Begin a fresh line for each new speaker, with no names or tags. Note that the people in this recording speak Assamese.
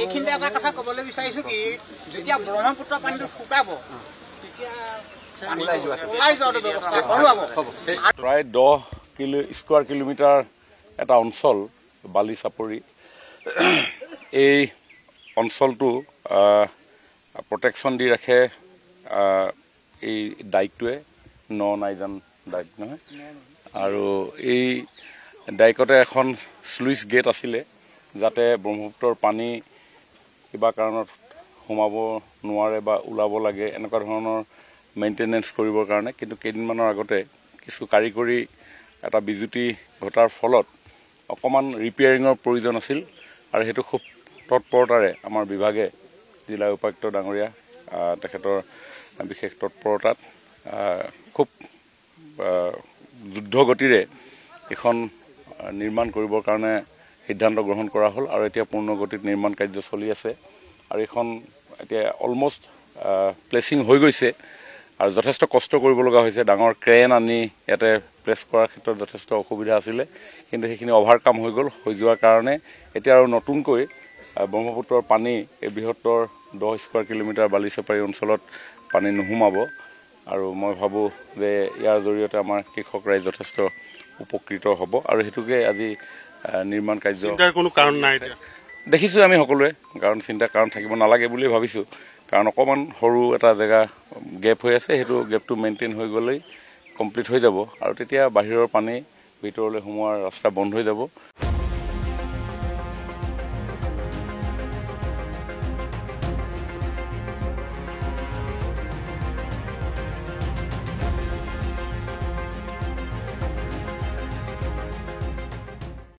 এইখিনিতে এটা কথা ক'বলৈ বিচাৰিছো কি যেতিয়া ব্ৰহ্মপুত্ৰ পানীটো শুকাব তেতিয়া
প্ৰায় 10 স্কোৱাৰ কিলোমিটাৰ এটা অঞ্চল বালি চাপৰি এই অঞ্চলটো প্ৰটেকশ্যন দি ৰাখে এই ডাইকটোৱে নাইজান ডাইক নহয় আৰু এই ডাইকতে এখন স্লুইচ গেট আছিলে যাতে ব্ৰহ্মপুত্ৰৰ পানী কিবা কাৰণত সোমাব নোৱাৰে বা ওলাব লাগে এনেকুৱা ধৰণৰ মেইনটেনেন্স কৰিবৰ কাৰণে কিন্তু কেইদিনমানৰ আগতে কিছু কাৰিকৰী এটা বিজুতি ঘটাৰ ফলত অকমান ৰিপেয়াৰিঙৰ প্ৰয়োজন আছিল আৰু হেতু খুব তৎপৰতাৰে আমাৰ বিভাগে জিলা উপায়ুক্ত ডাঙৰীয়া তেখেতৰ বিশেষ তৎপৰতাত খুব যুদ্ধ গতিৰে এখন নিৰ্মাণ কৰিবৰ কাৰণে সিদ্ধান্ত গ্ৰহণ কৰা হ'ল আৰু এতিয়া পূৰ্ণ গতিত নিৰ্মাণ কাৰ্য চলি আছে আৰু এখন এতিয়া অলমোষ্ট প্লেচিং হৈ গৈছে আৰু যথেষ্ট কষ্ট কৰিব লগা হৈছে ডাঙৰ ক্ৰেন আনি ইয়াতে প্লেচ কৰাৰ ক্ষেত্ৰত যথেষ্ট অসুবিধা আছিলে কিন্তু সেইখিনি অভাৰকাম হৈ গ'ল হৈ যোৱাৰ কাৰণে এতিয়া আৰু নতুনকৈ ব্ৰহ্মপুত্ৰৰ পানী এই বৃহত্তৰ 10 স্কোৱাৰ কিলোমিটাৰ বালিচাপাৰী অঞ্চলত পানী নোসোমাব আৰু মই ভাবোঁ যে ইয়াৰ জৰিয়তে আমাৰ কৃষক ৰাইজ যথেষ্ট উপকৃত হ'ব আৰু হেতুকে আজি নিৰ্মাণ কাৰ্য
চিন্তাৰ কোনো কাৰণ নাই
দেখিছোঁ আমি সকলোৱে কাৰণ চিন্তাৰ কাৰণ থাকিব নালাগে বুলি ভাবিছোঁ কাৰণ অকমান সৰু এটা জেগা গেপ হৈ আছে হেতু গেপটো মেইনটেইন হৈ গ'লেই কমপ্লিট হৈ যাব আৰু তেতিয়া বাহিৰৰ পানী ভিতৰলৈ সোমোৱাৰ ৰাস্তা বন্ধ হৈ যাব